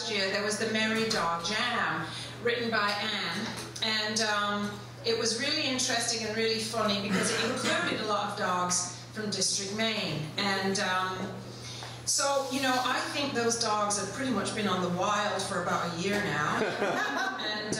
last year, there was the Merry Dog Jam, written by Anne, and it was really interesting and really funny because it included a lot of dogs from District Maine. And so, you know, I think those dogs have pretty much been on the wild for about a year now. And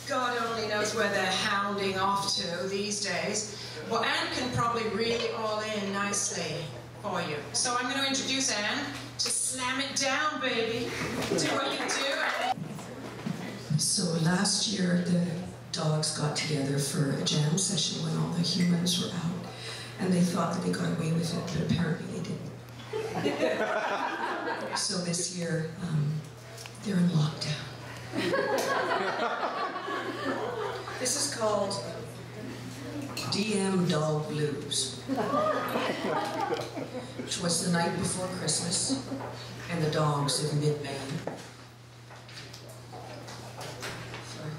God only knows where they're hounding off to these days. Well, Anne can probably reel it all in nicely for you. So I'm going to introduce Anne. Just slam it down, baby. Do what you do. So last year, the dogs got together for a jam session when all the humans were out. And they thought that they got away with it, but apparently they didn't. So this year, they're in lockdown. This is called DM Dog Blues. Which was the night before Christmas, and the dogs of mid-Maine. Sorry.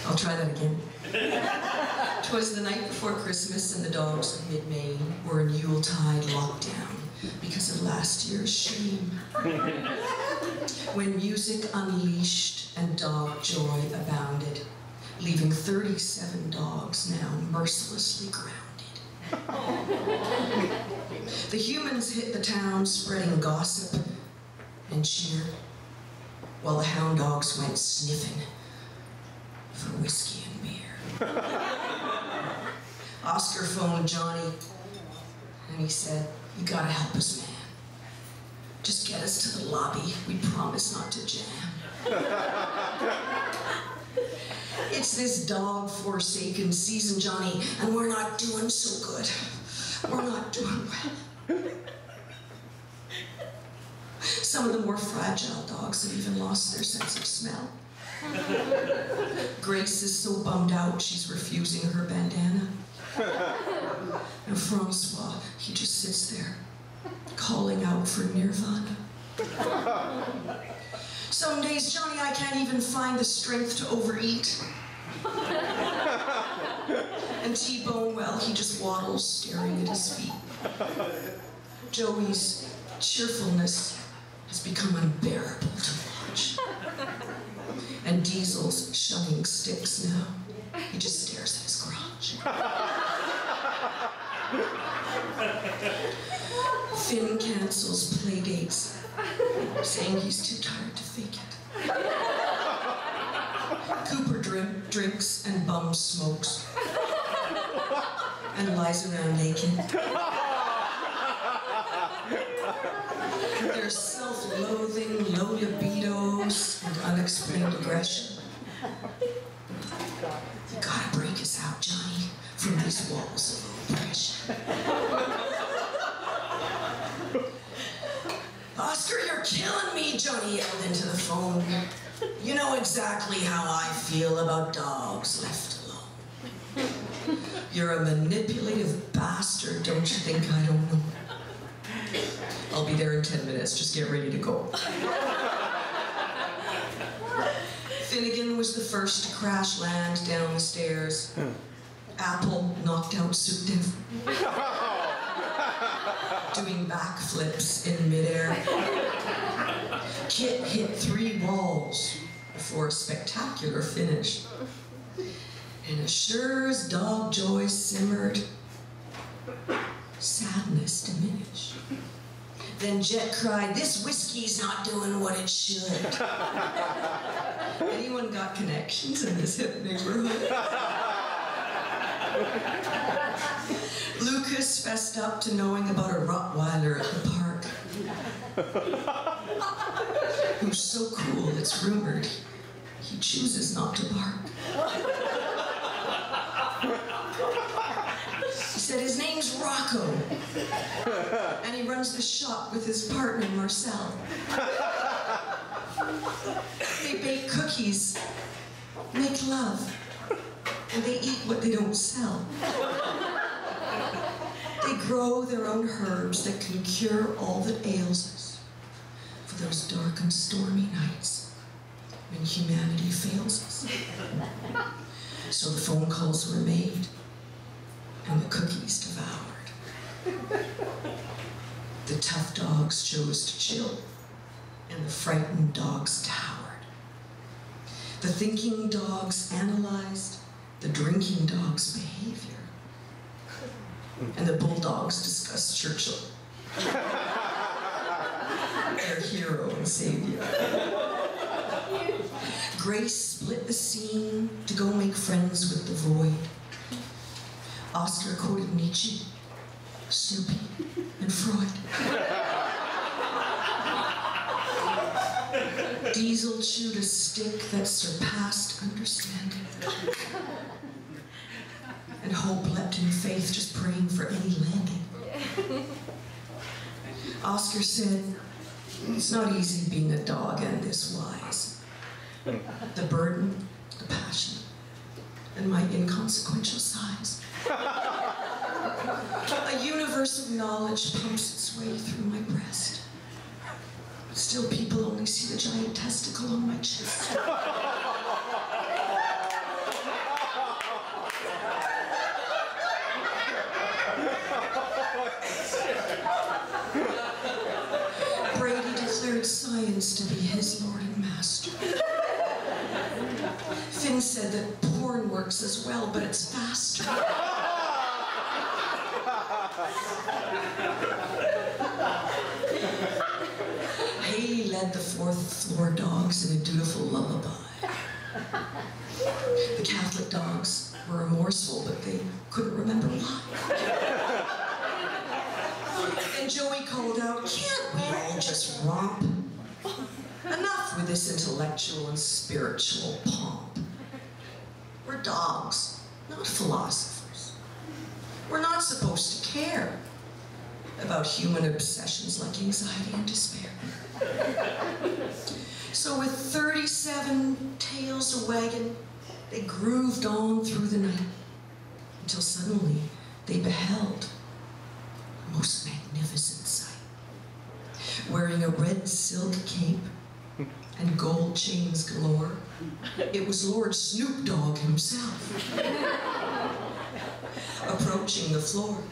I'll try that again. It was the night before Christmas, and the dogs of mid-Maine were in Yuletide lockdown because of last year's shame. When music unleashed and dog joy abounded, leaving 37 dogs now mercilessly grounded. The humans hit the town spreading gossip and cheer, while the hound dogs went sniffing for whiskey and beer. Oscar phoned Johnny, and he said, "You gotta help us, man. Just get us to the lobby. We promise not to jam." It's this dog-forsaken season, Johnny, and we're not doing so good. We're not doing well. Some of the more fragile dogs have even lost their sense of smell. Grace is so bummed out she's refusing her bandana. And Francois, he just sits there, calling out for nirvana. Some days, Johnny, I can't even find the strength to overeat. And T-Bone, well, he just waddles, staring at his feet. Joey's cheerfulness has become unbearable to watch. And Diesel's shunning sticks now. He just stares at his crotch. Finn cancels play dates, saying he's too tired to fake it. Cooper drinks and bum smokes and lies around naked. There's self-loathing, low libidos, and unexplained aggression. You gotta break us out, Johnny, from these walls of oppression. Oscar, you're killing me, Johnny yelled into the phone. You know exactly how I feel about dogs left alone. You're a manipulative bastard, don't you think I don't know? I'll be there in 10 minutes, just get ready to go. Finnegan was the first to crash land down the stairs. Apple knocked out Sukdev, doing backflips in midair. Kit hit 3 walls before a spectacular finish. And as sure as dog joy simmered, sadness diminished. Then Jet cried, "This whiskey's not doing what it should." Anyone got connections in this hip neighborhood? Lucas fessed up to knowing about a Rottweiler at the park, who's so cool it's rumored he chooses not to bark. He said his name's Rocco, and he runs the shop with his partner Marcel. They bake cookies, make love, and they eat what they don't sell. They grow their own herbs that can cure all that ails us for those dark and stormy nights when humanity fails us. So the phone calls were made and the cookies devoured. The tough dogs chose to chill and the frightened dogs towered. The thinking dogs analyzed the drinking dog's behavior, and the bulldogs discussed Churchill, their hero and savior. Grace split the scene to go make friends with the void. Oscar quoted Nietzsche, Snoopy, and Freud. Diesel chewed a stick that surpassed understanding. And hope leapt in faith, just praying for any landing. Oscar said, it's not easy being a dog and this wise. The burden, the passion, and my inconsequential size. A universe of knowledge pumps its way through my breast. But still people only see the giant testicle on my chest. Brady declared science to be his lord and master. Finn said that porn works as well, but it's faster. Haley led the fourth floor dogs in a dutiful lullaby. The Catholic dogs were remorseful, but they couldn't remember why. And Joey called out, can't we all just romp? Enough with this intellectual and spiritual pomp. We're dogs, not philosophers. We're not supposed to care about human obsessions like anxiety and despair. So with 37 tails a wagon, they grooved on through the night until suddenly they beheld a most magnificent sight. Wearing a red silk cape and gold chains galore, it was Lord Snoop Dogg himself. Approaching the floor,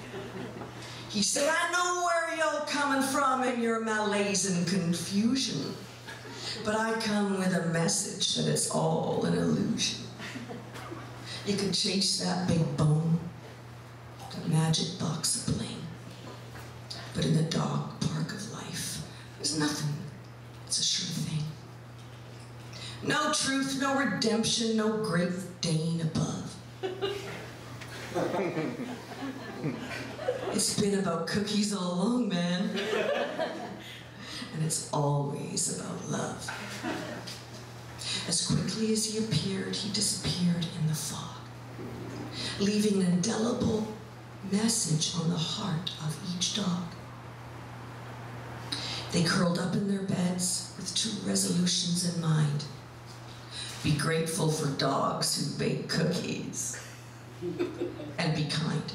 he said, I know where you're coming from in your malaise and confusion, but I come with a message that it's all an illusion. You can chase that big bone, that magic box of blame, but in the dog park of life, there's nothing. It's a sure thing. No truth, no redemption, no great Dane above. It's been about cookies all along, man. And it's always about love. As quickly as he appeared, he disappeared in the fog, leaving an indelible message on the heart of each dog. They curled up in their beds with two resolutions in mind. Be grateful for dogs who bake cookies, and be kind.